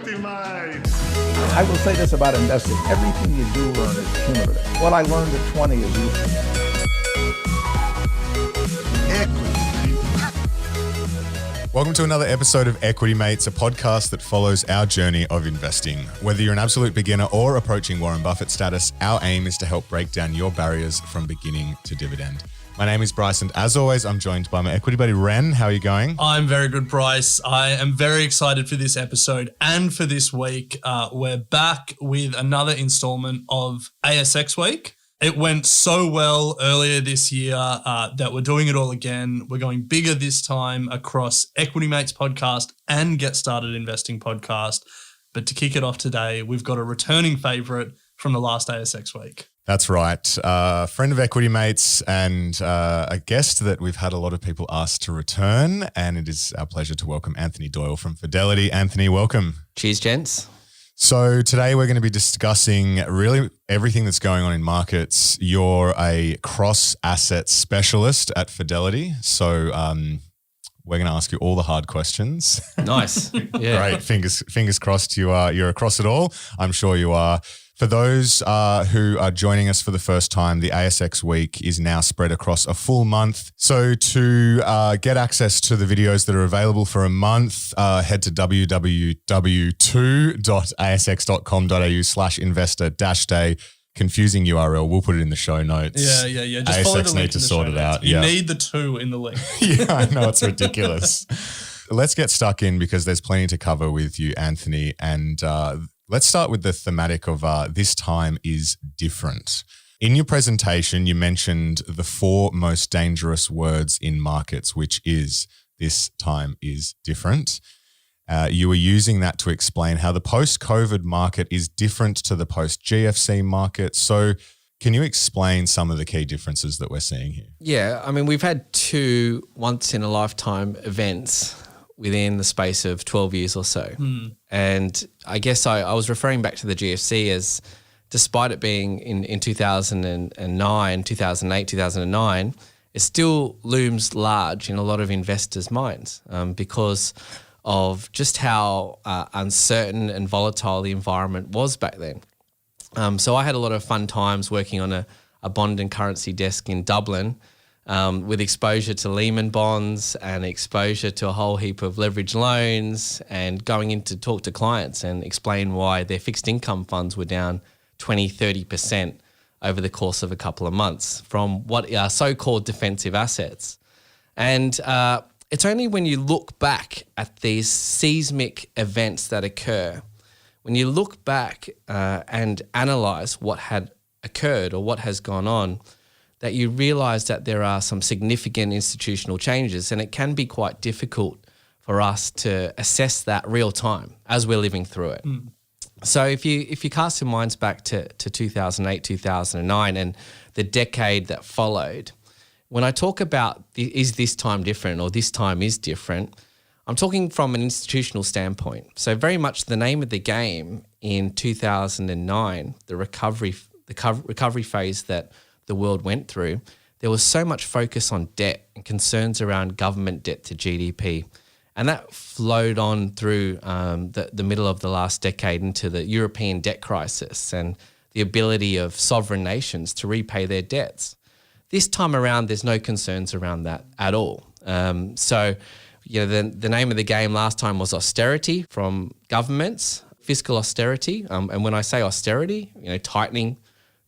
investing, mate. I will say this about investing. Everything you do learn is cumulative. What I learned at 20 is useful. Welcome to another episode of Equity Mates, a podcast that follows our journey of investing. Whether you're an absolute beginner or approaching Warren Buffett status, our aim is to help break down your barriers from beginning to dividend. My name is Bryce, and as always, I'm joined by my equity buddy, Ren. How are you going? I'm very good, Bryce. I am very excited for this episode and for this week. We're back with another installment of ASX Week. It went so well earlier this year that we're doing it all again. We're going bigger this time across Equity Mates podcast and Get Started Investing podcast. But to kick it off today, we've got a returning favourite from the last ASX Week. That's right. Friend of Equity Mates and a guest that we've had a lot of people ask to return. And it is our pleasure to welcome Anthony Doyle from Fidelity. Anthony, welcome. Cheers, gents. So today we're going to be discussing really everything that's going on in markets. You're a cross-asset specialist at Fidelity. So we're going to ask you all the hard questions. Nice. Yeah. Great. Fingers crossed you're across it all. I'm sure you are. For those who are joining us for the first time, the ASX week is now spread across a full month. So to get access to the videos that are available for a month, head to www.asx.com.au/investor-day. Confusing URL. We'll put it in the show notes. Yeah. Just follow the ASX link need to in the sort show it out. notes. You need the 2 in the link. Yeah, I know. It's ridiculous. Let's get stuck in because there's plenty to cover with you, Anthony. And let's start with the thematic of this time is different. In your presentation, you mentioned the 4 most dangerous words in markets, which is this time is different. You were using that to explain how the post-COVID market is different to the post-GFC market. So can you explain some of the key differences that we're seeing here? Yeah, I mean, we've had 2 once-in-a-lifetime events within the space of 12 years or so. And I guess I was referring back to the GFC as despite it being in 2009, 2008, 2009, it still looms large in a lot of investors' minds because of just how uncertain and volatile the environment was back then. So I had a lot of fun times working on a bond and currency desk in Dublin with exposure to Lehman bonds and exposure to a whole heap of leveraged loans and going in to talk to clients and explain why their fixed income funds were down 20, 30% over the course of a couple of months from what are so-called defensive assets. And it's only when you look back at these seismic events that occur, when you look back and analyse what had occurred or what has gone on, that you realise that there are some significant institutional changes, and it can be quite difficult for us to assess that real time as we're living through it. So if you cast your minds back to 2008, 2009 and the decade that followed, when I talk about is this time different or this time is different, I'm talking from an institutional standpoint. So very much the name of the game in 2009, the recovery phase that the world went through, there was so much focus on debt and concerns around government debt to GDP. And that flowed on through the middle of the last decade into the European debt crisis and the ability of sovereign nations to repay their debts. This time around, there's no concerns around that at all. So, you know, the name of the game last time was austerity from governments, fiscal austerity. And when I say austerity, you know, tightening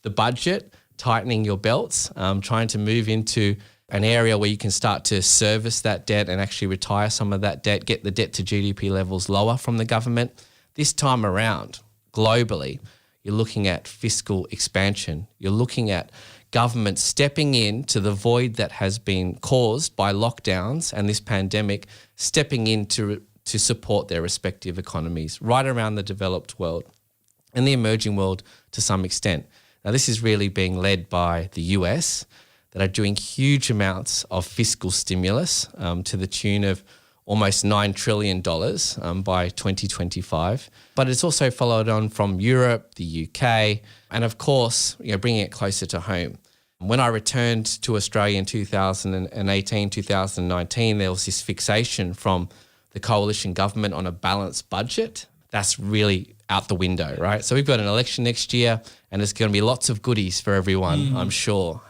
the budget, tightening your belts, trying to move into an area where you can start to service that debt and actually retire some of that debt, get the debt to GDP levels lower from the government. This time around, globally, you're looking at fiscal expansion. You're looking at government stepping in to the void that has been caused by lockdowns and this pandemic, stepping in to support their respective economies right around the developed world and the emerging world to some extent. Now, this is really being led by the US that are doing huge amounts of fiscal stimulus to the tune of almost $9 trillion by 2025. But it's also followed on from Europe, the UK, and of course, bringing it closer to home. When I returned to Australia in 2018, 2019, there was this fixation from the coalition government on a balanced budget that's really out the window, right? So we've got an election next year, and there's going to be lots of goodies for everyone, I'm sure,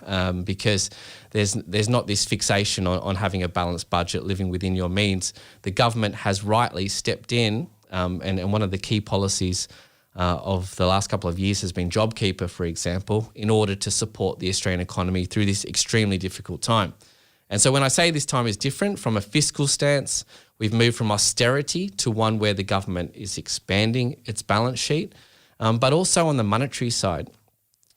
because there's not this fixation on having a balanced budget, living within your means. The government has rightly stepped in, and one of the key policies of the last couple of years has been JobKeeper, for example, in order to support the Australian economy through this extremely difficult time. And so when I say this time is different from a fiscal stance, we've moved from austerity to one where the government is expanding its balance sheet, but also on the monetary side.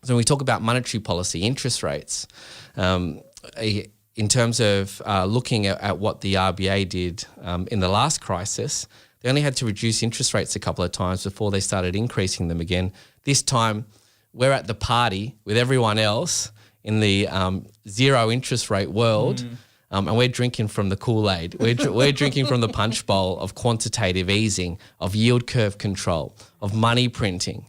So when we talk about monetary policy, interest rates, in terms of looking at what the RBA did in the last crisis, they only had to reduce interest rates a couple of times before they started increasing them again. This time, we're at the party with everyone else in the zero interest rate world, and we're drinking from the Kool-Aid. We're drinking from the punch bowl of quantitative easing, of yield curve control, of money printing,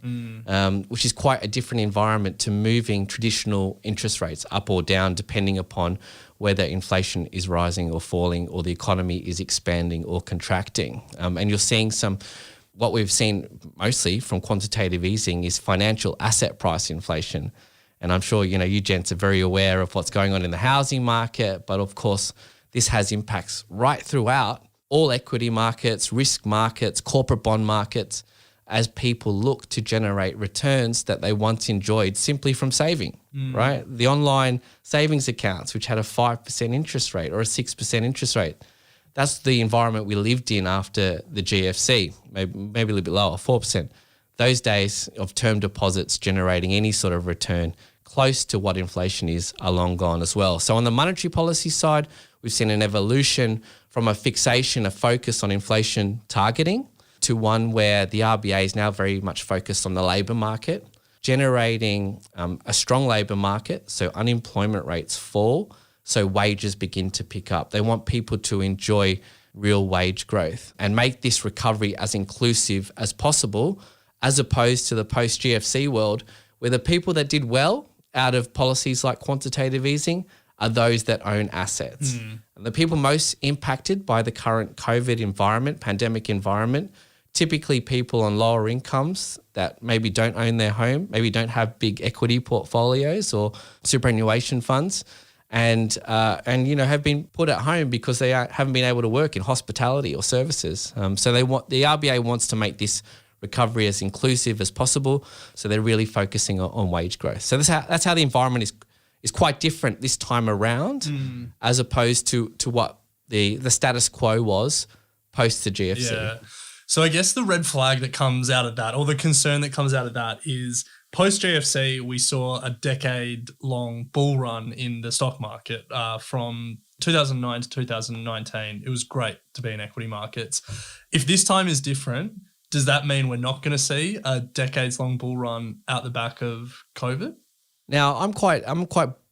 which is quite a different environment to moving traditional interest rates up or down depending upon whether inflation is rising or falling or the economy is expanding or contracting. And you're seeing what we've seen mostly from quantitative easing is financial asset price inflation. And I'm sure, you gents are very aware of what's going on in the housing market, but of course, this has impacts right throughout all equity markets, risk markets, corporate bond markets, as people look to generate returns that they once enjoyed simply from saving, right? The online savings accounts, which had a 5% interest rate or a 6% interest rate, that's the environment we lived in after the GFC, maybe a little bit lower, 4%. Those days of term deposits generating any sort of return close to what inflation is are long gone as well. So on the monetary policy side, we've seen an evolution from a fixation, a focus on inflation targeting to one where the RBA is now very much focused on the labour market, generating a strong labour market so unemployment rates fall, so wages begin to pick up. They want people to enjoy real wage growth and make this recovery as inclusive as possible, as opposed to the post-GFC world where the people that did well out of policies like quantitative easing are those that own assets. And the people most impacted by the current COVID environment, pandemic environment, typically people on lower incomes that maybe don't own their home, maybe don't have big equity portfolios or superannuation funds, and have been put at home because they haven't been able to work in hospitality or services. So the RBA wants to make this recovery as inclusive as possible. So they're really focusing on wage growth. So that's how the environment is quite different this time around, as opposed to what the status quo was post the GFC. Yeah. So I guess the red flag that comes out of that, or the concern that comes out of that, is post-GFC, we saw a decade-long bull run in the stock market from 2009 to 2019. It was great to be in equity markets. If this time is different, does that mean we're not going to see a decades-long bull run out the back of COVID? Now, I'm quite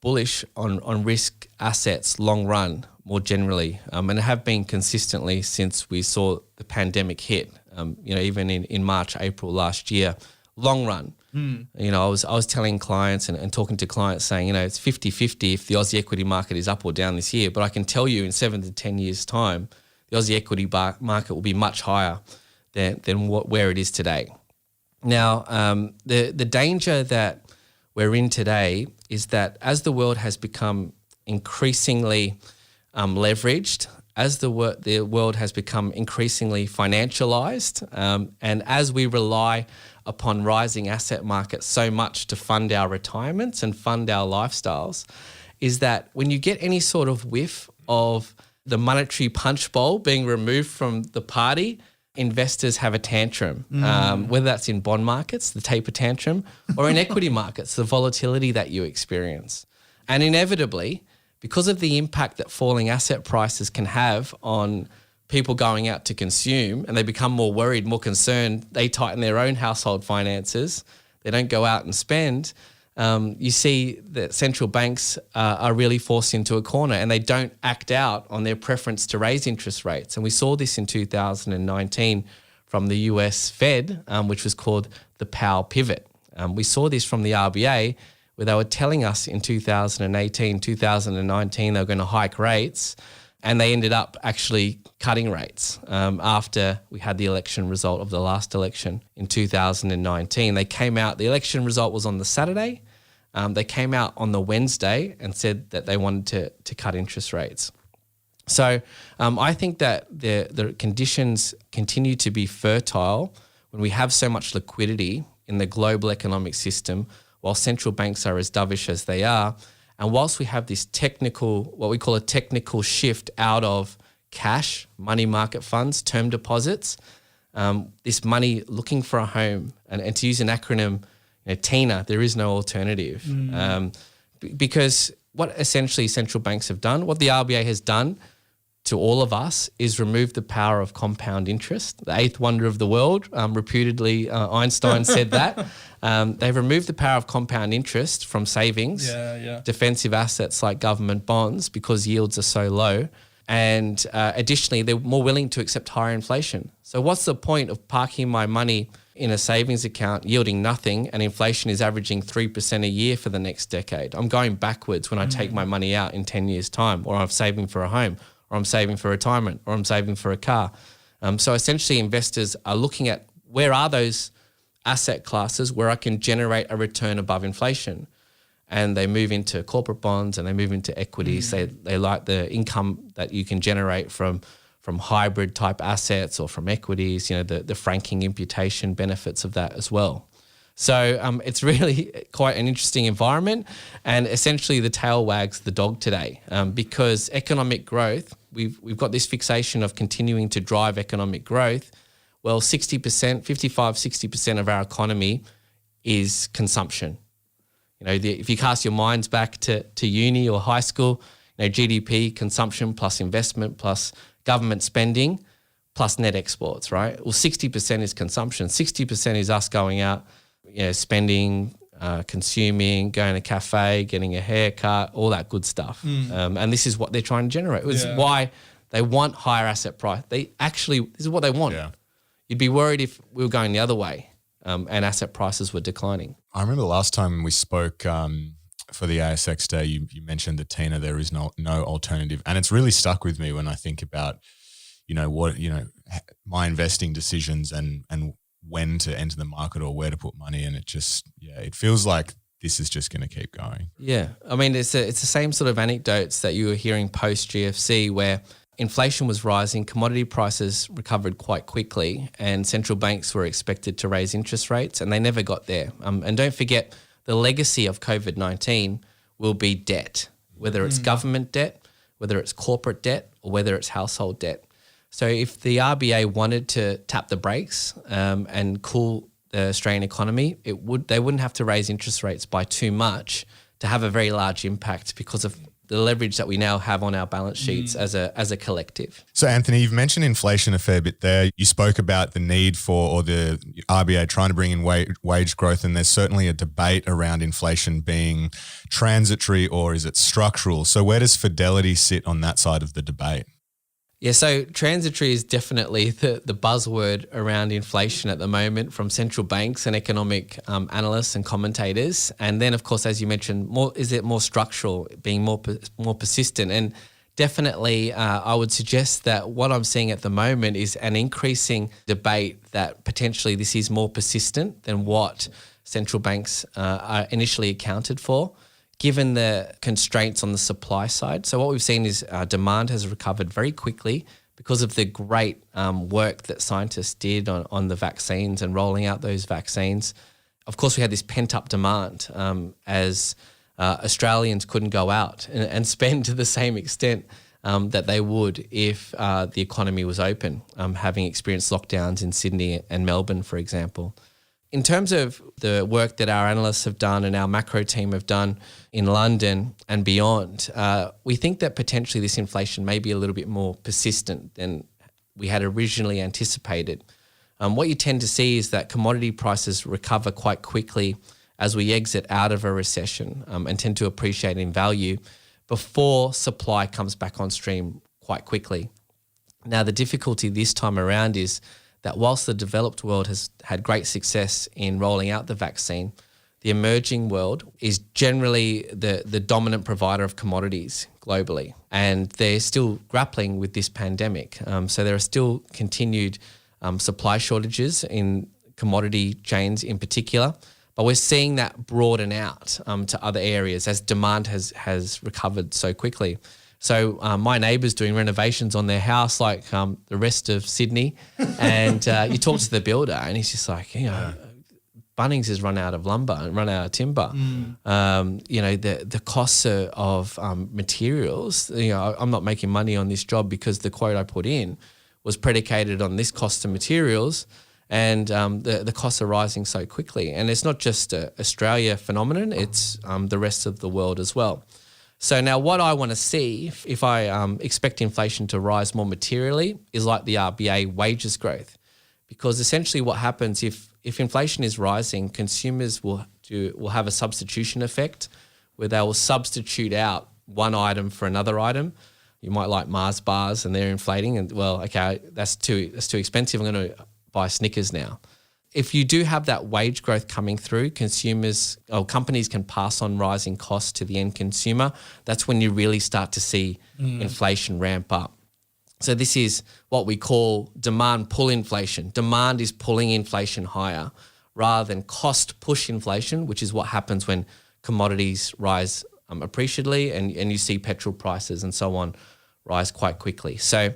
bullish on risk assets long run more generally, and have been consistently since we saw the pandemic hit. Even in March, April last year, long run. I was telling clients and talking to clients saying, it's 50-50 if the Aussie equity market is up or down this year, but I can tell you in 7 to 10 years' time, the Aussie equity market will be much higher than where it is today. Now, the danger that we're in today is that as the world has become increasingly leveraged, as the world has become increasingly financialized, and as we rely upon rising asset markets so much to fund our retirements and fund our lifestyles, is that when you get any sort of whiff of the monetary punch bowl being removed from the party, investors have a tantrum, whether that's in bond markets, the taper tantrum, or in equity markets, the volatility that you experience. And inevitably, because of the impact that falling asset prices can have on people going out to consume, and they become more worried, more concerned, they tighten their own household finances, they don't go out and spend, you see that central banks are really forced into a corner and they don't act out on their preference to raise interest rates. And we saw this in 2019 from the US Fed, which was called the Powell pivot. We saw this from the RBA, where they were telling us in 2018, 2019, they were going to hike rates. And they ended up actually cutting rates after we had the election result of the last election in 2019. They came out, the election result was on the Saturday. They came out on the Wednesday and said that they wanted to cut interest rates. So I think that the conditions continue to be fertile when we have so much liquidity in the global economic system, while central banks are as dovish as they are. And whilst we have this what we call a technical shift out of cash, money market funds, term deposits, this money looking for a home, and to use an acronym, TINA, there is no alternative. Because what essentially central banks have done, what the RBA has done to all of us is remove the power of compound interest, the eighth wonder of the world. Reputedly, Einstein said that. They've removed the power of compound interest from savings, defensive assets like government bonds, because yields are so low. And additionally, they're more willing to accept higher inflation. So what's the point of parking my money in a savings account yielding nothing and inflation is averaging 3% a year for the next decade? I'm going backwards when I take my money out in 10 years' time, or I'm saving for a home, or I'm saving for retirement, or I'm saving for a car. So essentially investors are looking at where are those asset classes where I can generate a return above inflation. And they move into corporate bonds and they move into equities. They like the income that you can generate from hybrid type assets or from equities, the franking imputation benefits of that as well. So it's really quite an interesting environment, and essentially the tail wags the dog today because economic growth, we've got this fixation of continuing to drive economic growth. Well, 60% of our economy is consumption. If you cast your minds back to uni or high school, GDP, consumption plus investment plus government spending plus net exports, right? Well, 60% is consumption. 60% is us going out, spending, consuming, going to a cafe, getting a haircut, all that good stuff. And this is what they're trying to generate. This is why they want higher asset price. This is what they want. Yeah. You'd be worried if we were going the other way and asset prices were declining. I remember the last time we spoke for the ASX day, you mentioned that TINA, there is no alternative. And it's really stuck with me when I think about, my investing decisions and when to enter the market or where to put money. And it feels like this is just going to keep going. Yeah. I mean, it's the same sort of anecdotes that you were hearing post-GFC where inflation was rising, commodity prices recovered quite quickly, and central banks were expected to raise interest rates, and they never got there. And don't forget, the legacy of COVID-19 will be debt, whether it's government debt, whether it's corporate debt, or whether it's household debt. So if the RBA wanted to tap the brakes and cool the Australian economy, they wouldn't have to raise interest rates by too much to have a very large impact because of the leverage that we now have on our balance sheets as a collective. So Anthony, you've mentioned inflation a fair bit there. You spoke about the need or the RBA trying to bring in wage growth, and there's certainly a debate around inflation being transitory or is it structural? So where does Fidelity sit on that side of the debate? Yeah, so transitory is definitely the buzzword around inflation at the moment from central banks and economic analysts and commentators. And then, of course, as you mentioned, is it more structural, being more persistent? And definitely, I would suggest that what I'm seeing at the moment is an increasing debate that potentially this is more persistent than what central banks initially accounted for, given the constraints on the supply side. So what we've seen is demand has recovered very quickly because of the great work that scientists did on the vaccines and rolling out those vaccines. Of course, we had this pent-up demand as Australians couldn't go out and spend to the same extent that they would if the economy was open, having experienced lockdowns in Sydney and Melbourne, for example. In terms of the work that our analysts have done and our macro team have done in London and beyond, we think that potentially this inflation may be a little bit more persistent than we had originally anticipated. What you tend to see is that commodity prices recover quite quickly as we exit out of a recession and tend to appreciate in value before supply comes back on stream quite quickly. Now, the difficulty this time around is that whilst the developed world has had great success in rolling out the vaccine, the emerging world is generally the dominant provider of commodities globally, and they're still grappling with this pandemic. So there are still continued supply shortages in commodity chains in particular, but we're seeing that broaden out to other areas as demand has recovered so quickly. So my neighbour's doing renovations on their house like the rest of Sydney, and you talk to the builder and he's just like, Bunnings has run out of lumber and run out of timber. The costs of materials, I'm not making money on this job because the quote I put in was predicated on this cost of materials, and the costs are rising so quickly. And it's not just a Australia phenomenon, it's the rest of the world as well. So now what I want to see, if I expect inflation to rise more materially, is like the RBA wages growth. Because essentially what happens if inflation is rising, consumers will have a substitution effect where they will substitute out one item for another item. You might like Mars bars and they're inflating and, well, okay, that's too expensive. I'm going to buy Snickers now. If you do have that wage growth coming through, companies can pass on rising costs to the end consumer. That's when you really start to see inflation ramp up. So this is what we call demand pull inflation. Demand is pulling inflation higher rather than cost push inflation, which is what happens when commodities rise appreciably and you see petrol prices and so on rise quite quickly. So,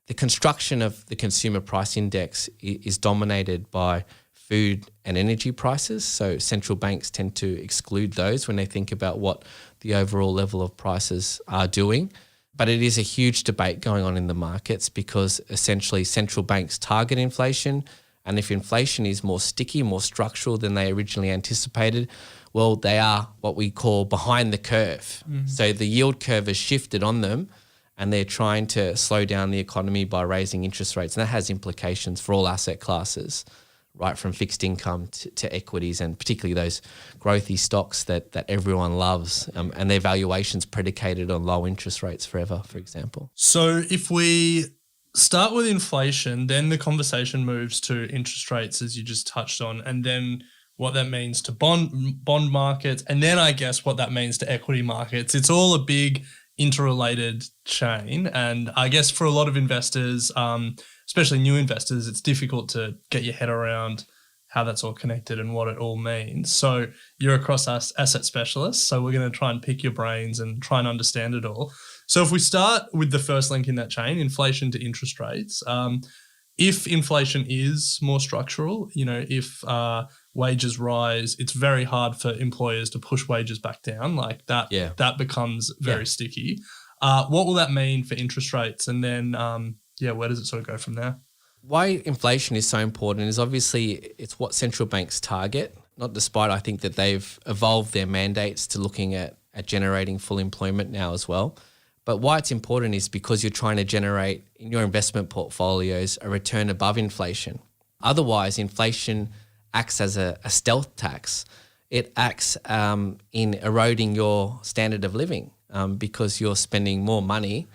the construction of the consumer price index is dominated by food and energy prices. So central banks tend to exclude those when they think about what the overall level of prices are doing. But it is a huge debate going on in the markets because essentially central banks target inflation, and if inflation is more sticky, more structural than they originally anticipated, well, they are what we call behind the curve. So the yield curve has shifted on them and they're trying to slow down the economy by raising interest rates. And that has implications for all asset classes, right from fixed income to equities, and particularly those growthy stocks that everyone loves, and their valuations predicated on low interest rates forever, for example. So if we start with inflation, then the conversation moves to interest rates, as you just touched on, and then what that means to bond markets, and then I guess what that means to equity markets. It's all a big interrelated chain, and I guess for a lot of investors, especially new investors, it's difficult to get your head around how that's all connected and what it all means. So you're a cross-asset specialist, so we're going to try and pick your brains and try and understand it all. So if we start with the first link in that chain, inflation to interest rates, if inflation is more structural, if wages rise, it's very hard for employers to push wages back down like that. Yeah. That becomes very sticky. What will that mean for interest rates? And then, where does it sort of go from there? Why inflation is so important is obviously it's what central banks target, not despite I think that they've evolved their mandates to looking at generating full employment now as well. But why it's important is because you're trying to generate in your investment portfolios a return above inflation. Otherwise, inflation acts as a stealth tax. It acts in eroding your standard of living because you're spending more money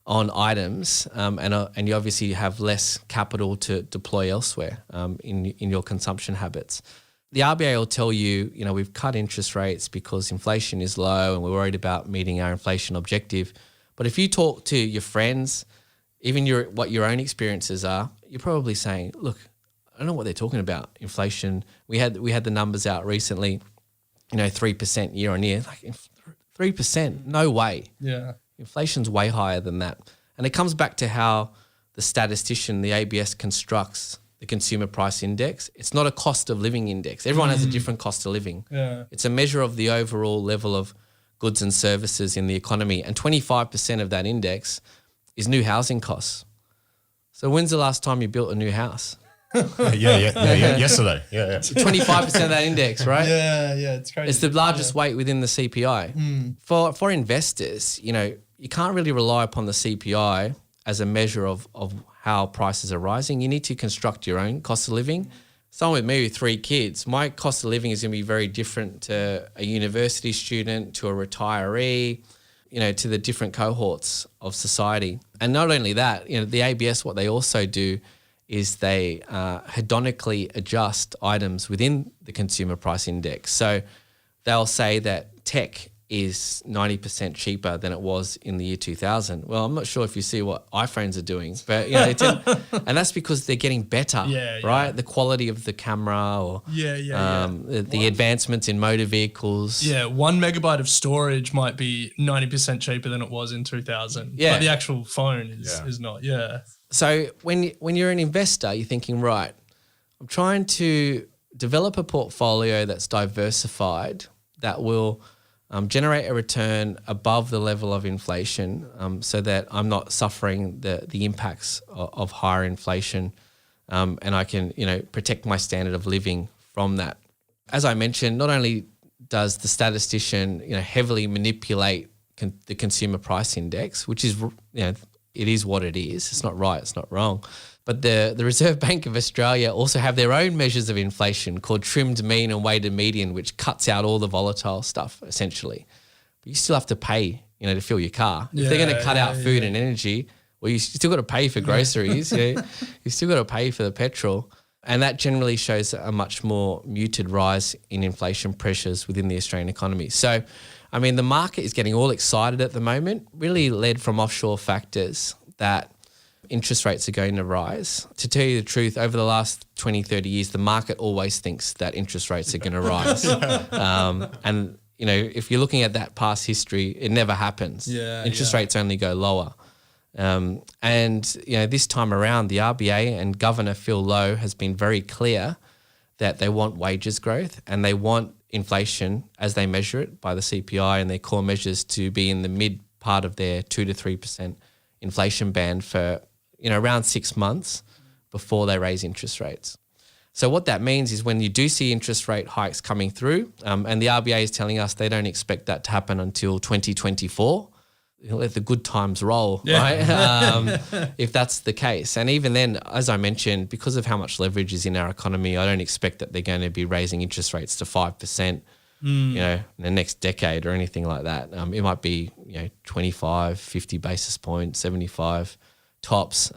on items and you obviously have less capital to deploy elsewhere in your consumption habits. The RBA will tell you, we've cut interest rates because inflation is low and we're worried about meeting our inflation objective. But if you talk to your friends, even what your own experiences are, you're probably saying, look, I don't know what they're talking about. Inflation. We had the numbers out recently, 3% year on year. Like 3%, no way. Yeah. Inflation's way higher than that. And it comes back to how the statistician, the ABS, constructs the consumer price index. It's not a cost of living index. Everyone has a different cost of living. Yeah. It's a measure of the overall level of goods and services in the economy. And 25% of that index is new housing costs. So when's the last time you built a new house? Yesterday. Yeah. 25% of that index, right? Yeah, it's crazy. It's the largest weight within the CPI. For investors, you can't really rely upon the CPI as a measure of how prices are rising. You need to construct your own cost of living. Someone with me with 3 kids, my cost of living is going to be very different to a university student, to a retiree, to the different cohorts of society. And not only that, the ABS, what they also do is they hedonically adjust items within the consumer price index. So they'll say that tech is 90% cheaper than it was in the year 2000. Well, I'm not sure if you see what iPhones are doing, but and that's because they're getting better, right? The quality of the camera or the advancements in motor vehicles. Yeah, 1 megabyte of storage might be 90% cheaper than it was in 2000. Yeah. But the actual phone is not, So when you're an investor, you're thinking, right, I'm trying to develop a portfolio that's diversified that will generate a return above the level of inflation, so that I'm not suffering the impacts of higher inflation, and I can protect my standard of living from that. As I mentioned, not only does the statistician heavily manipulate the consumer price index, which is it is what it is. It's not right. It's not wrong. But the Reserve Bank of Australia also have their own measures of inflation called trimmed mean and weighted median, which cuts out all the volatile stuff essentially. But you still have to pay, to fill your car. If they're going to cut out food and energy, well, you still got to pay for groceries. You still got to pay for the petrol. And that generally shows a much more muted rise in inflation pressures within the Australian economy. So, I mean, the market is getting all excited at the moment, really led from offshore factors that interest rates are going to rise. To tell you the truth, over the last 20, 30 years, the market always thinks that interest rates are going to rise. And, if you're looking at that past history, it never happens. Interest rates only go lower. And this time around, the RBA and Governor Phil Lowe has been very clear that they want wages growth and they want inflation, as they measure it by the CPI and their core measures, to be in the mid part of their 2 to 3% inflation band for around 6 months before they raise interest rates. So what that means is when you do see interest rate hikes coming through, and the RBA is telling us they don't expect that to happen until 2024, let the good times roll, right? If that's the case. And even then, as I mentioned, because of how much leverage is in our economy, I don't expect that they're going to be raising interest rates to 5%, in the next decade or anything like that. It might be, 25, 50 basis points, 75 tops,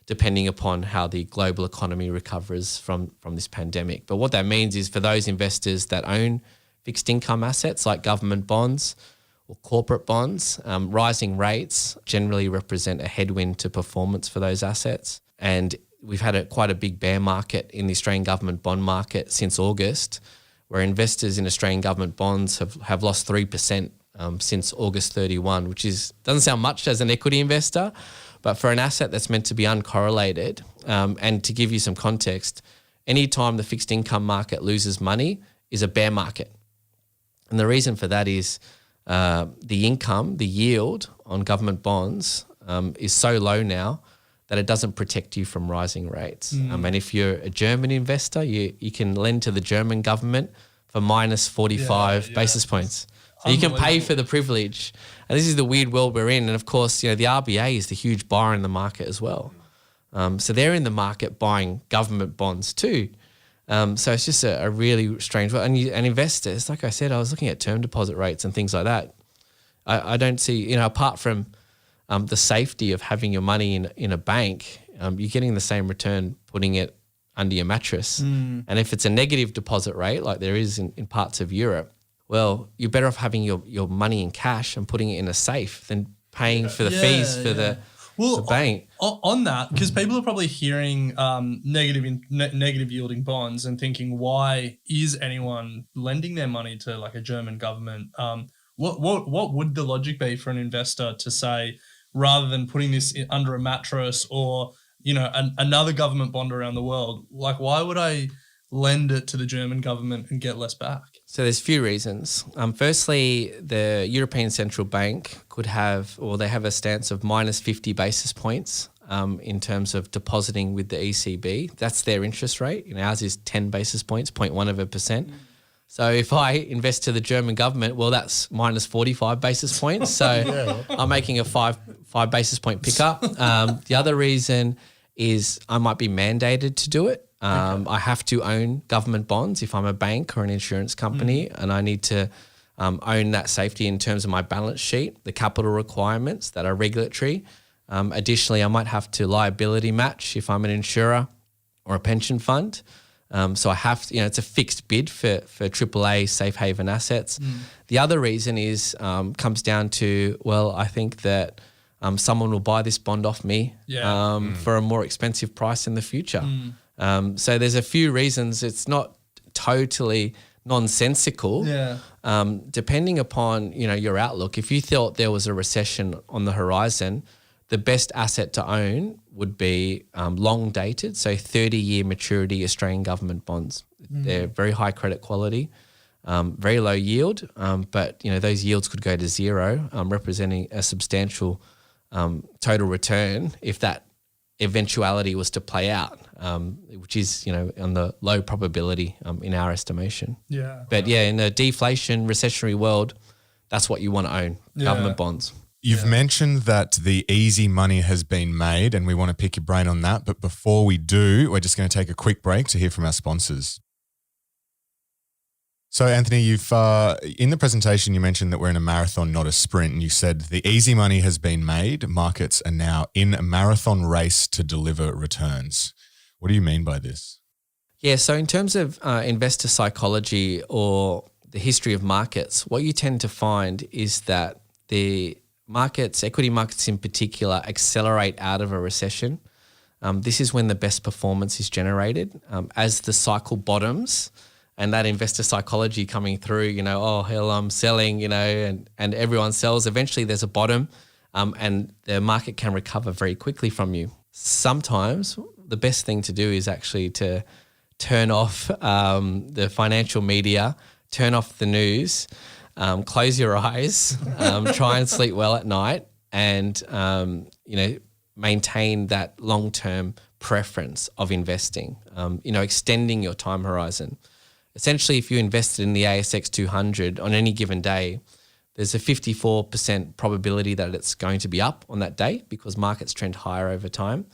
depending upon how the global economy recovers from this pandemic. But what that means is for those investors that own fixed income assets like government bonds or corporate bonds, rising rates generally represent a headwind to performance for those assets. And we've had quite a big bear market in the Australian government bond market since August, where investors in Australian government bonds have lost 3% since August 31, which doesn't sound much as an equity investor, but for an asset that's meant to be uncorrelated, and to give you some context, any time the fixed income market loses money is a bear market. And the reason for that is the yield on government bonds is so low now that it doesn't protect you from rising rates. And if you're a German investor, you can lend to the German government for minus 45 basis points. So you can pay for the privilege. And this is the weird world we're in. And of course, the RBA is the huge buyer in the market as well. So they're in the market buying government bonds too. So it's just a really strange world. And investors, like I said, I was looking at term deposit rates and things like that. I don't see, apart from the safety of having your money in a bank, you're getting the same return putting it under your mattress. And if it's a negative deposit rate, like there is in parts of Europe, well, you're better off having your money in cash and putting it in a safe than paying for the fees for the bank. On that, because people are probably hearing negative yielding bonds and thinking, why is anyone lending their money to like a German government? What would the logic be for an investor to say, rather than putting this under a mattress or another government bond around the world, like why would I lend it to the German government and get less back? So there's a few reasons. Firstly, the European Central Bank they have a stance of minus 50 basis points in terms of depositing with the ECB. That's their interest rate. Ours is 10 basis points, 0.1%. So if I invest to the German government, well, that's minus 45 basis points. So I'm making a five basis point pickup. The other reason is I might be mandated to do it. I have to own government bonds if I'm a bank or an insurance company, and I need to own that safety in terms of my balance sheet, the capital requirements that are regulatory. Additionally, I might have to liability match if I'm an insurer or a pension fund. So I have to, it's a fixed bid for AAA safe haven assets. The other reason is comes down to, well, I think that someone will buy this bond off me for a more expensive price in the future. So there's a few reasons. It's not totally nonsensical. Depending upon your outlook. If you thought there was a recession on the horizon, the best asset to own would be long dated, so 30-year maturity Australian government bonds. They're very high credit quality, very low yield, but those yields could go to zero, representing a substantial total return if that eventuality was to play out, which is on the low probability in our estimation. But in a deflation recessionary world, that's what you want to own, government bonds. You've mentioned that the easy money has been made, and we want to pick your brain on that. But before we do, we're just going to take a quick break to hear from our sponsors. So, Anthony, you've in the presentation, you mentioned that we're in a marathon, not a sprint. And you said the easy money has been made. Markets are now in a marathon race to deliver returns. What do you mean by this? Yeah, so in terms of investor psychology or the history of markets, what you tend to find is that the markets, equity markets in particular, accelerate out of a recession. This is when the best performance is generated. As the cycle bottoms and that investor psychology coming through, oh, hell, I'm selling, and everyone sells. Eventually there's a bottom and the market can recover very quickly from you. Sometimes the best thing to do is actually to turn off the financial media, turn off the news, close your eyes, try and sleep well at night, and maintain that long-term preference of investing. Extending your time horizon. Essentially, if you invested in the ASX 200 on any given day, there's a 54% probability that it's going to be up on that day because markets trend higher over time.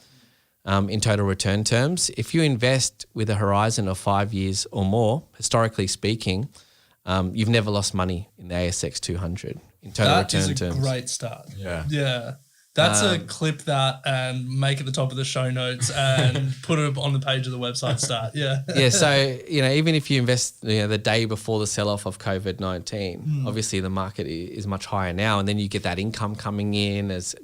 In total return terms, if you invest with a horizon of 5 years or more, historically speaking, you've never lost money in the ASX 200 in total return terms. That is a great start. Yeah. That's a clip that and make it the top of the show notes and put it on the page of the website start. Yeah. So, even if you invest the day before the sell-off of COVID-19, obviously the market is much higher now, and then you get that income coming in as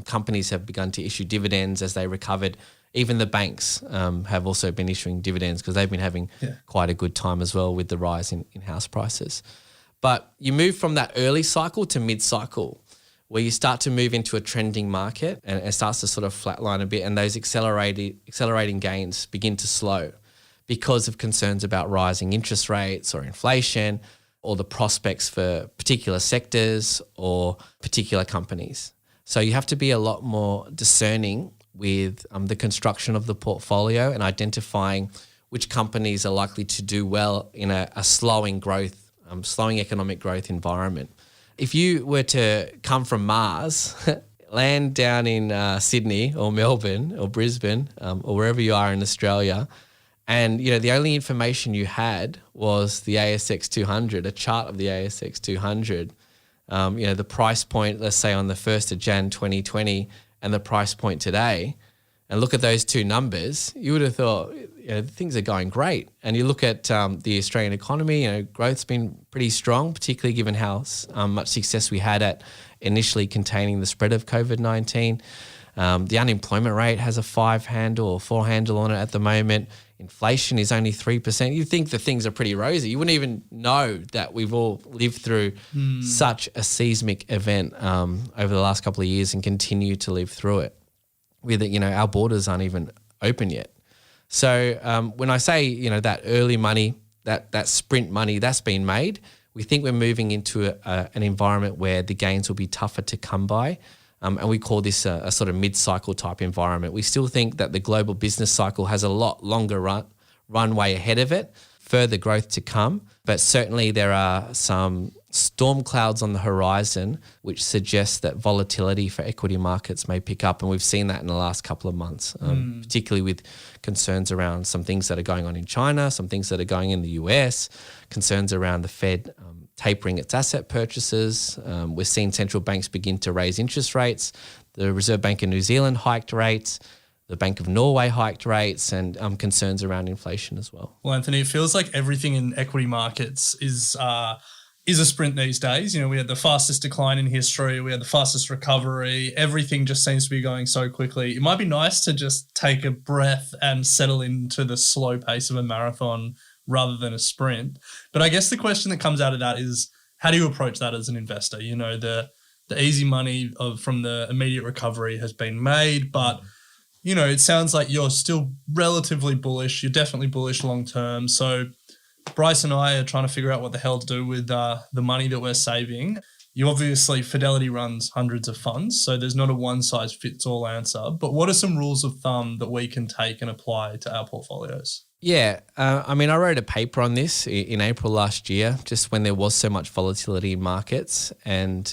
companies have begun to issue dividends as they recovered. Even the banks have also been issuing dividends because they've been having quite a good time as well with the rise in house prices. But you move from that early cycle to mid-cycle where you start to move into a trending market and it starts to sort of flatline a bit, and those accelerating gains begin to slow because of concerns about rising interest rates or inflation or the prospects for particular sectors or particular companies. So you have to be a lot more discerning with the construction of the portfolio and identifying which companies are likely to do well in a slowing economic growth environment. If you were to come from Mars, land down in Sydney or Melbourne or Brisbane or wherever you are in Australia, and the only information you had was the ASX 200, a chart of the ASX 200, the price point, let's say on the 1st of Jan 2020 and the price point today, and look at those two numbers, you would have thought things are going great. And you look at the Australian economy, growth's been pretty strong, particularly given how much success we had at initially containing the spread of COVID-19. The unemployment rate has a 5 handle or 4 handle on it at the moment. Inflation is only 3%. You think that things are pretty rosy. You wouldn't even know that we've all lived through such a seismic event over the last couple of years and continue to live through it. With it, our borders aren't even open yet. So when I say, that early money, that sprint money, that's been made, we think we're moving into an environment where the gains will be tougher to come by. And we call this a sort of mid-cycle type environment. We still think that the global business cycle has a lot longer runway ahead of it, further growth to come. But certainly there are some storm clouds on the horizon which suggest that volatility for equity markets may pick up. And we've seen that in the last couple of months, particularly with concerns around some things that are going on in China, some things that are going in the US, concerns around the Fed tapering its asset purchases. We're seeing central banks begin to raise interest rates. The Reserve Bank of New Zealand hiked rates. The Bank of Norway hiked rates, and concerns around inflation as well. Well, Anthony, it feels like everything in equity markets is a sprint these days. We had the fastest decline in history. We had the fastest recovery. Everything just seems to be going so quickly. It might be nice to just take a breath and settle into the slow pace of a marathon rather than a sprint. But I guess the question that comes out of that is, how do you approach that as an investor? The easy money from the immediate recovery has been made, but it sounds like you're still relatively bullish. You're definitely bullish long term. So Bryce and I are trying to figure out what the hell to do with the money that we're saving. Fidelity runs hundreds of funds, so there's not a one-size-fits-all answer. But what are some rules of thumb that we can take and apply to our portfolios? Yeah, I wrote a paper on this in April last year, just when there was so much volatility in markets, and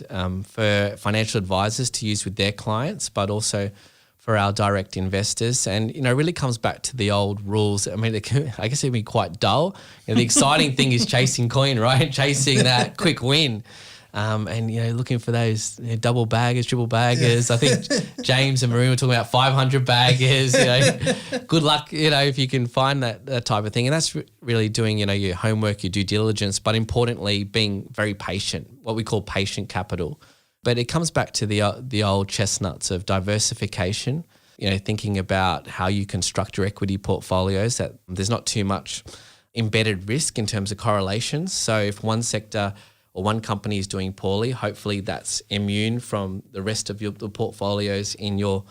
for financial advisors to use with their clients, but also for our direct investors. And, it really comes back to the old rules. I guess it'd be quite dull. The exciting thing is chasing coin, right? Chasing that quick win. And looking for those double baggers, triple baggers. I think James and Maroon were talking about 500 baggers. Good luck, if you can find that type of thing. And that's really doing, your homework, your due diligence, but importantly, being very patient, what we call patient capital. But it comes back to the old chestnuts of diversification, thinking about how you construct your equity portfolios, that there's not too much embedded risk in terms of correlations. So if one sector or one company is doing poorly, hopefully that's immune from the rest of the portfolios in your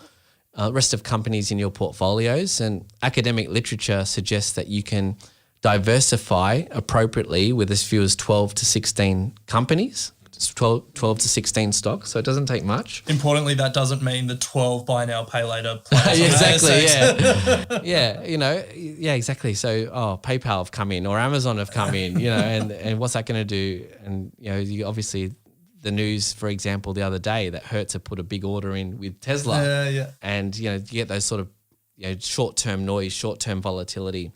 rest of companies in your portfolios. And academic literature suggests that you can diversify appropriately with as few as 12 to 16 companies. 12 to 16 stocks, so it doesn't take much. Importantly, that doesn't mean the 12 buy now, pay later players. Exactly, yeah. Exactly. So, PayPal have come in or Amazon have come in, and what's that going to do? And, you obviously the news, for example, the other day that Hertz have put a big order in with Tesla. Yeah. And, you get those sort of, short-term noise, short-term volatility.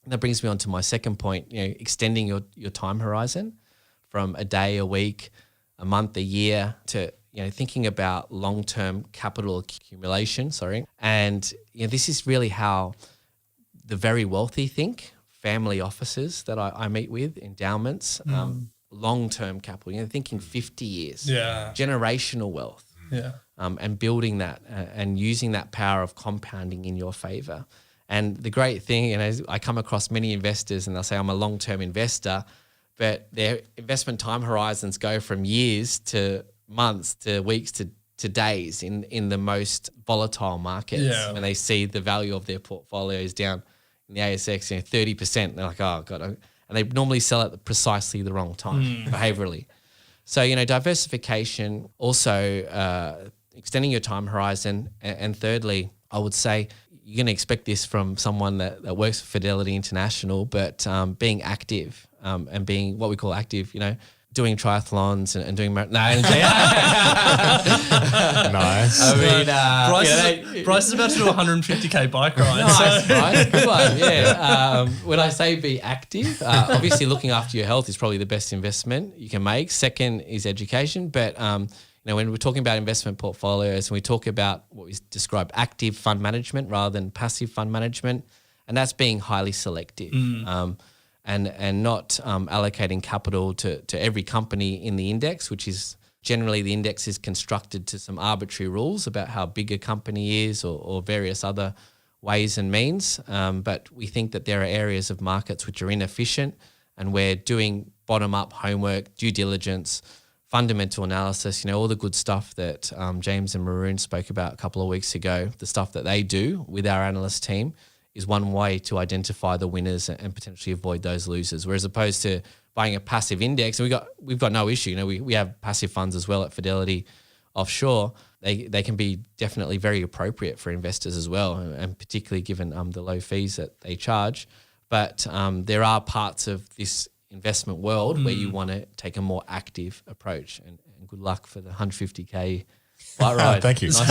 And that brings me on to my second point, extending your time horizon from a day, a week, a month, a year to, thinking about long-term capital accumulation, And, this is really how the very wealthy think, family offices that I meet with, endowments, long-term capital, thinking 50 years, generational wealth, and building that and using that power of compounding in your favor. And the great thing, I come across many investors and they'll say, I'm a long-term investor, but their investment time horizons go from years to months to weeks to days in the most volatile markets. Yeah. When they see the value of their portfolios down in the ASX, 30%, they're like, oh God. And they normally sell at precisely the wrong time behaviorally. So, diversification, also extending your time horizon. And thirdly, I would say you're going to expect this from someone that works for Fidelity International, but being active. And being what we call active, doing triathlons and doing nice. Bryce is about to do a 150k bike ride. Nice, right? Good one. Yeah. When I say be active, obviously looking after your health is probably the best investment you can make. Second is education, but when we're talking about investment portfolios and we talk about what we describe active fund management rather than passive fund management, and that's being highly selective. And not allocating capital to every company in the index, which is generally the index is constructed to some arbitrary rules about how big a company is or various other ways and means. But we think that there are areas of markets which are inefficient, and we're doing bottom-up homework, due diligence, fundamental analysis, all the good stuff that James and Maroon spoke about a couple of weeks ago, the stuff that they do with our analyst team is one way to identify the winners and potentially avoid those losers. Whereas opposed to buying a passive index, and we've got no issue. We have passive funds as well at Fidelity Offshore. They can be definitely very appropriate for investors as well, and particularly given the low fees that they charge. But there are parts of this investment world where you want to take a more active approach. And good luck for the 150k bike ride. Thank you. Nice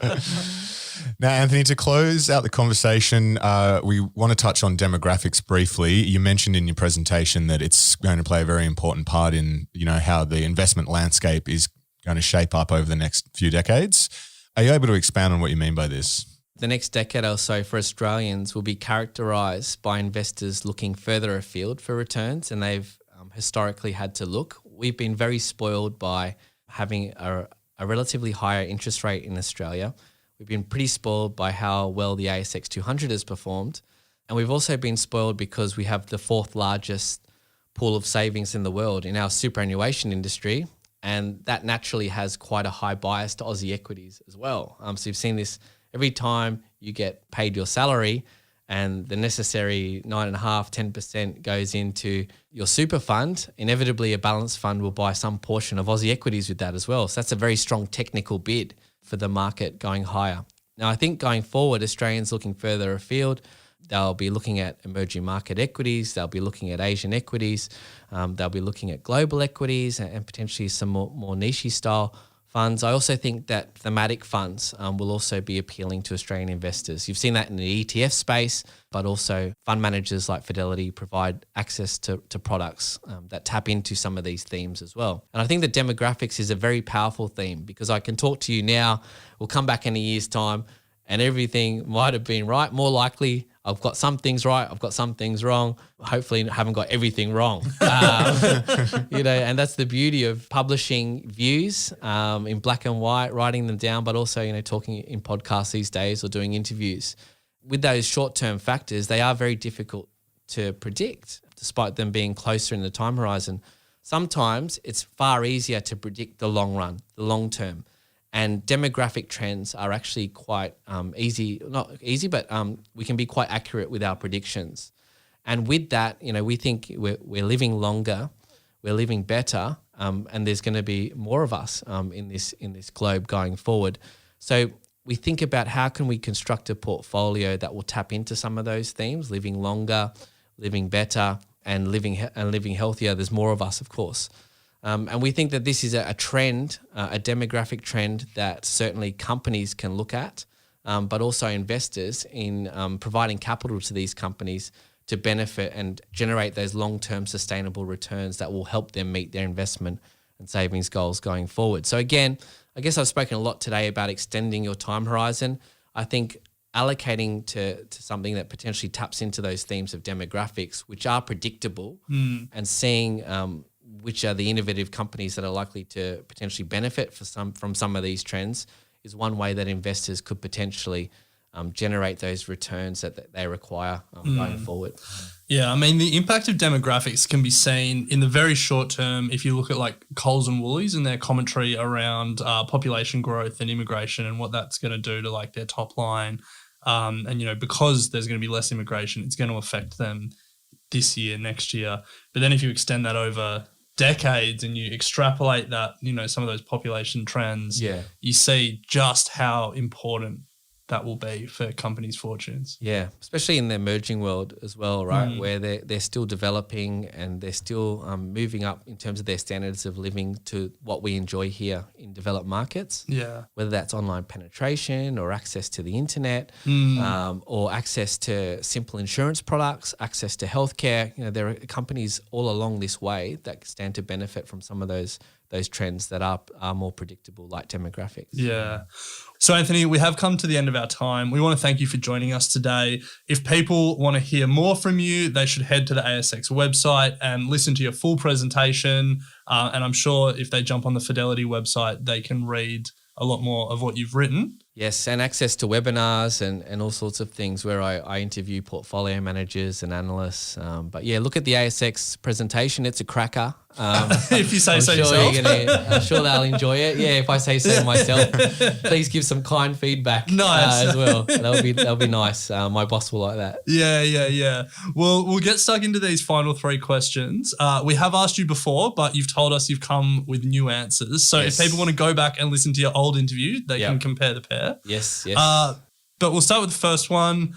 one. Now, Anthony, to close out the conversation, we want to touch on demographics briefly. You mentioned in your presentation that it's going to play a very important part in, how the investment landscape is going to shape up over the next few decades. Are you able to expand on what you mean by this? The next decade or so for Australians will be characterised by investors looking further afield for returns, and they've historically had to look. We've been very spoiled by having a relatively higher interest rate in Australia. We've been pretty spoiled by how well the ASX 200 has performed. And we've also been spoiled because we have the fourth largest pool of savings in the world in our superannuation industry. And that naturally has quite a high bias to Aussie equities as well. So you've seen this every time you get paid your salary and the necessary 9.5%, 10% goes into your super fund, inevitably a balanced fund will buy some portion of Aussie equities with that as well. So that's a very strong technical bid for the market going higher. Now, I think going forward, Australians looking further afield, they'll be looking at emerging market equities, they'll be looking at Asian equities, they'll be looking at global equities and potentially some more niche style funds. I also think that thematic funds will also be appealing to Australian investors. You've seen that in the ETF space, but also fund managers like Fidelity provide access to products that tap into some of these themes as well. And I think the demographics is a very powerful theme because I can talk to you now, we'll come back in a year's time and everything might have been right. More likely, I've got some things right, I've got some things wrong. Hopefully I haven't got everything wrong. And that's the beauty of publishing views in black and white, writing them down, but also, talking in podcasts these days or doing interviews. With those short-term factors, they are very difficult to predict, despite them being closer in the time horizon. Sometimes it's far easier to predict the long run, the long term. And demographic trends are actually quite easy, not easy, but we can be quite accurate with our predictions. And with that, we think we're living longer, we're living better, and there's going to be more of us in this globe going forward. So we think about how can we construct a portfolio that will tap into some of those themes: living longer, living better, and living healthier. There's more of us, of course. And we think that this is a trend, a demographic trend that certainly companies can look at, but also investors in providing capital to these companies to benefit and generate those long-term sustainable returns that will help them meet their investment and savings goals going forward. So again, I guess I've spoken a lot today about extending your time horizon. I think allocating to something that potentially taps into those themes of demographics, which are predictable, and seeing which are the innovative companies that are likely to potentially benefit from some of these trends is one way that investors could potentially generate those returns that they require going forward. Yeah, I mean, the impact of demographics can be seen in the very short term if you look at like Coles and Woolies and their commentary around population growth and immigration and what that's going to do to like their top line. And, because there's going to be less immigration, it's going to affect them this year, next year. But then if you extend that over decades and you extrapolate that, some of those population trends, you see just how important that will be for companies' fortunes. Yeah, especially in the emerging world as well, right? Where they're still developing and they're still moving up in terms of their standards of living to what we enjoy here in developed markets. Yeah. Whether that's online penetration or access to the internet or access to simple insurance products, access to healthcare. There are companies all along this way that stand to benefit from some of those trends that are more predictable, like demographics. Yeah. So, Anthony, we have come to the end of our time. We want to thank you for joining us today. If people want to hear more from you, they should head to the ASX website and listen to your full presentation. And I'm sure if they jump on the Fidelity website, they can read a lot more of what you've written. Yes, and access to webinars and all sorts of things where I interview portfolio managers and analysts. But yeah, look at the ASX presentation. It's a cracker. If you say so yourself. I'm sure they'll enjoy it. Yeah, if I say so myself, please give some kind feedback as well. That'll be nice. My boss will like that. Yeah. Well, we'll get stuck into these final three questions. We have asked you before, but you've told us you've come with new answers. So if people want to go back and listen to your old interview, they can compare the pair. Yes. But we'll start with the first one.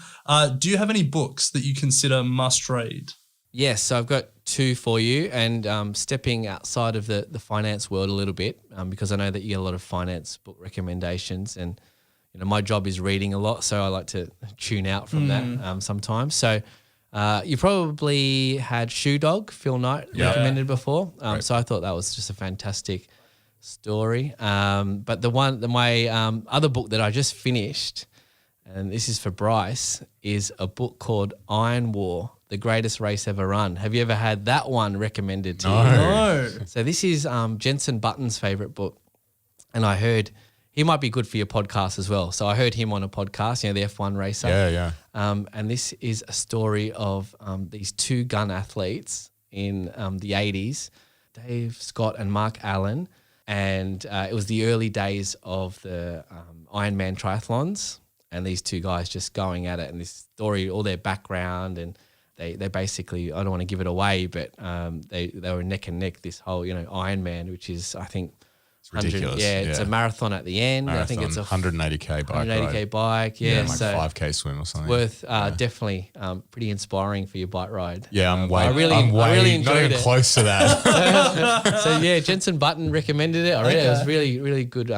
Do you have any books that you consider must read? Yes, so I've got two for you, and stepping outside of the finance world a little bit because I know that you get a lot of finance book recommendations, and my job is reading a lot, so I like to tune out from that sometimes. So you probably had Shoe Dog, Phil Knight recommended before. So I thought that was just a fantastic story. But my other book that I just finished, and this is for Bryce, is a book called Iron War, The Greatest Race Ever Run. Have you ever had that one recommended to you? No. So this is Jensen Button's favourite book. And I heard he might be good for your podcast as well. So I heard him on a podcast, the F1 racer. Yeah. And this is a story of these two gun athletes in the 80s, Dave Scott and Mark Allen. And it was the early days of the Ironman triathlons, and these two guys just going at it, and this story, all their background, and they basically, I don't want to give it away, but they were neck and neck this whole, Ironman, which is, I think, It's ridiculous. It's a marathon at the end. Marathon, I think it's a 180K bike 180K ride. bike, Like so 5K swim or something. worth definitely pretty inspiring for your bike ride. Yeah, I'm way, I really not enjoyed even it. close to that. So yeah, Jensen Button recommended it. I read it. It was really good.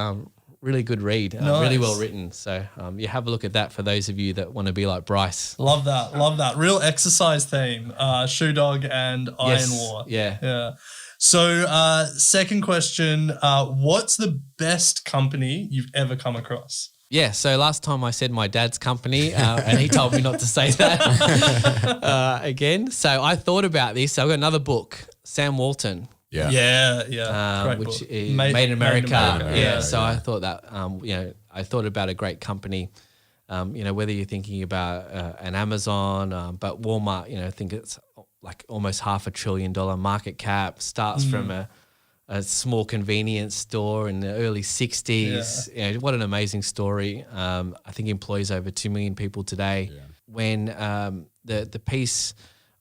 Really good read. Really well written. So you have a look at that for those of you that want to be like Bryce. Love that. Real exercise theme. Shoe Dog and Iron War. Yeah. So second question, what's the best company you've ever come across? Yeah, so last time I said my dad's company and he told me not to say that again. So I thought about this. I've got another book, Sam Walton. Yeah. Great Which book. is Made in America. Yeah. So I thought that, I thought about a great company, whether you're thinking about an Amazon, but Walmart, I think it's like almost $500 billion market cap, starts from a small convenience store in the early 60s. Yeah. What an amazing story. I think employs over 2 million people today. Yeah. When the piece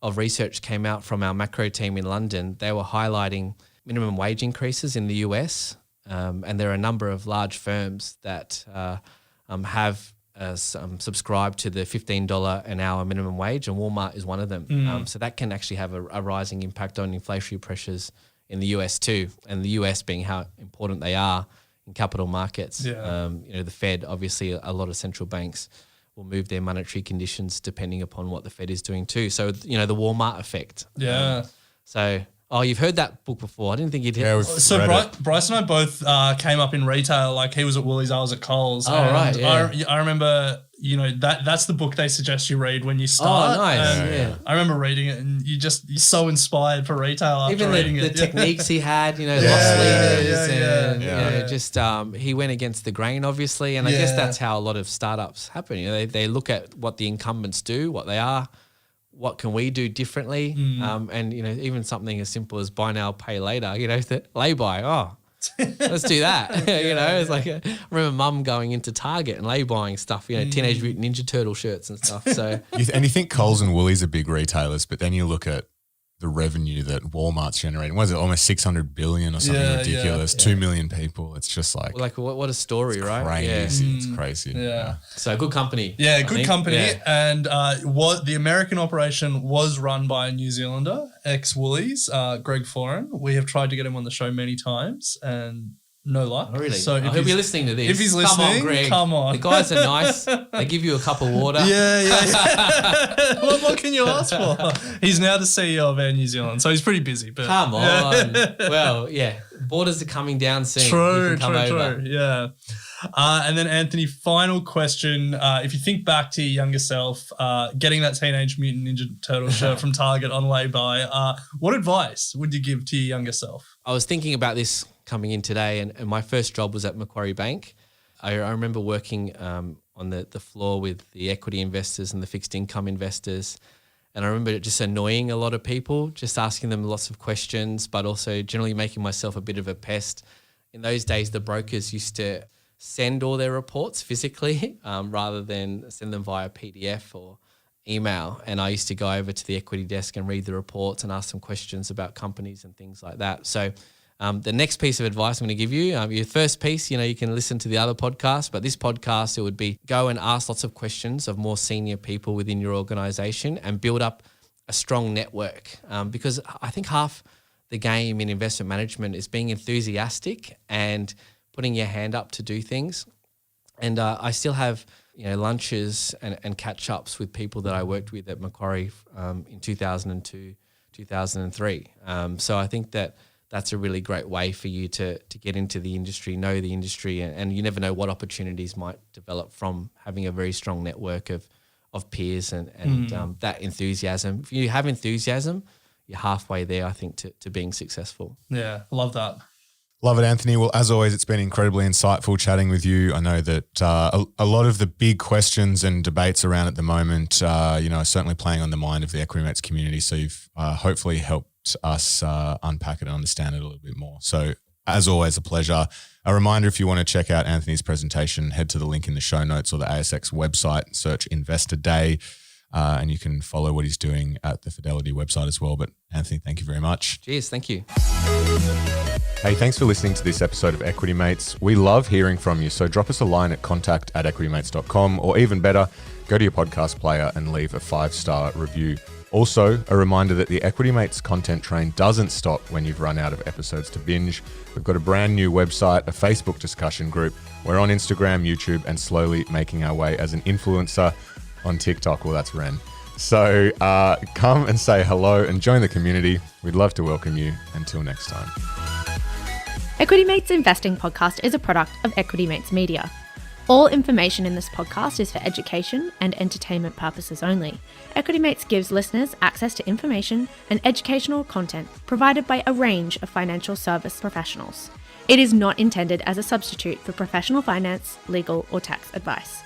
of research came out from our macro team in London, they were highlighting minimum wage increases in the US, and there are a number of large firms that have subscribed to the $15 an hour minimum wage, and Walmart is one of them. So that can actually have a rising impact on inflationary pressures in the US too, and the US being how important they are in capital markets. Yeah. The Fed, obviously a lot of central banks will move their monetary conditions depending upon what the Fed is doing too. So, the Walmart effect. Yeah. You've heard that book before. I didn't think you'd heard it. So Bryce and I both came up in retail. Like he was at Woolies, I was at Coles. Oh, right, yeah. I remember, that's the book they suggest you read when you start. Oh, nice. And I remember reading it, and you're so inspired for retail after reading it. Even the techniques he had, loss leaders, and he went against the grain, obviously. And I guess that's how a lot of startups happen. They look at what the incumbents do, what they are. What can we do differently? And, even something as simple as buy now, pay later, the lay-by, let's do that. It's like, I remember mum going into Target and lay-buying stuff, Teenage Mutant Ninja Turtle shirts and stuff. So, And you think Coles and Woolies are big retailers, but then you look at the revenue that Walmart's generating. Was it almost 600 billion or something ridiculous? 2 million people. It's just like what a story, right? Crazy. It's crazy. Yeah. So good company. Yeah, good company. Yeah. And what the American operation was run by a New Zealander, ex-Woolies, Greg Foran. We have tried to get him on the show many times and no luck. Oh, really? So he'll be listening to this. If he's listening, come on, Greg. Come on. The guys are nice. They give you a cup of water. Yeah. What can you ask for? He's now the CEO of Air New Zealand, so he's pretty busy. But come on. Well, yeah. Borders are coming down soon. True. Yeah. And then Anthony, final question. If you think back to your younger self, getting that Teenage Mutant Ninja Turtle shirt from Target on lay-by, what advice would you give to your younger self? I was thinking about this coming in today, and my first job was at Macquarie Bank. I remember working on the floor with the equity investors and the fixed income investors, and I remember just annoying a lot of people, just asking them lots of questions, but also generally making myself a bit of a pest. In those days, the brokers used to send all their reports physically rather than send them via PDF or email. And I used to go over to the equity desk and read the reports and ask them questions about companies and things like that. So the next piece of advice I'm going to give you, your first piece, you can listen to the other podcast, but this podcast, it would be go and ask lots of questions of more senior people within your organization and build up a strong network. Because I think half the game in investment management is being enthusiastic and putting your hand up to do things. And I still have lunches and catch-ups with people that I worked with at Macquarie in 2002, 2003. So I think that's a really great way for you to get into the industry, know the industry, and you never know what opportunities might develop from having a very strong network of peers and that enthusiasm. If you have enthusiasm, you're halfway there, I think, to being successful. Yeah, love that. Love it, Anthony. Well, as always, it's been incredibly insightful chatting with you. I know that a lot of the big questions and debates around at the moment, are certainly playing on the mind of the Equity Mates community. So you've hopefully helped us unpack it and understand it a little bit more. So as always, a pleasure. A reminder, if you want to check out Anthony's presentation, head to the link in the show notes or the ASX website, search Investor Day, and you can follow what he's doing at the Fidelity website as well. But Anthony, thank you very much. Cheers. Thank you. Hey, thanks for listening to this episode of Equity Mates. We love hearing from you, so drop us a line at contact@equitymates.com, or even better, go to your podcast player and leave a 5-star review. Also, a reminder that the Equity Mates content train doesn't stop when you've run out of episodes to binge. We've got a brand new website, a Facebook discussion group. We're on Instagram, YouTube, and slowly making our way as an influencer on TikTok. Well, that's Ren. So come and say hello and join the community. We'd love to welcome you. Until next time. Equity Mates Investing Podcast is a product of Equity Mates Media. All information in this podcast is for education and entertainment purposes only. Equity Mates gives listeners access to information and educational content provided by a range of financial service professionals. It is not intended as a substitute for professional finance, legal, or tax advice.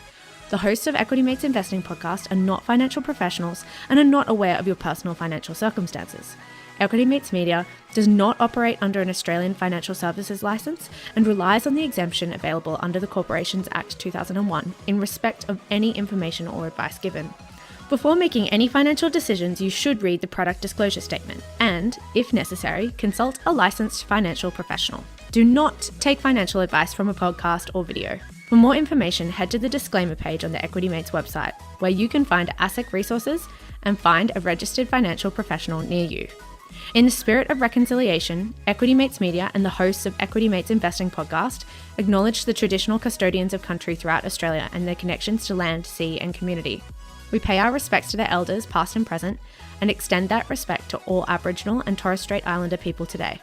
The hosts of Equity Mates Investing Podcast are not financial professionals and are not aware of your personal financial circumstances. Equity Mates Media does not operate under an Australian Financial Services Licence and relies on the exemption available under the Corporations Act 2001 in respect of any information or advice given. Before making any financial decisions, you should read the product disclosure statement and, if necessary, consult a licensed financial professional. Do not take financial advice from a podcast or video. For more information, head to the disclaimer page on the Equity Mates website, where you can find ASIC resources and find a registered financial professional near you. In the spirit of reconciliation, Equity Mates Media and the hosts of Equity Mates Investing Podcast acknowledge the traditional custodians of country throughout Australia and their connections to land, sea and community. We pay our respects to their elders, past and present, and extend that respect to all Aboriginal and Torres Strait Islander people today.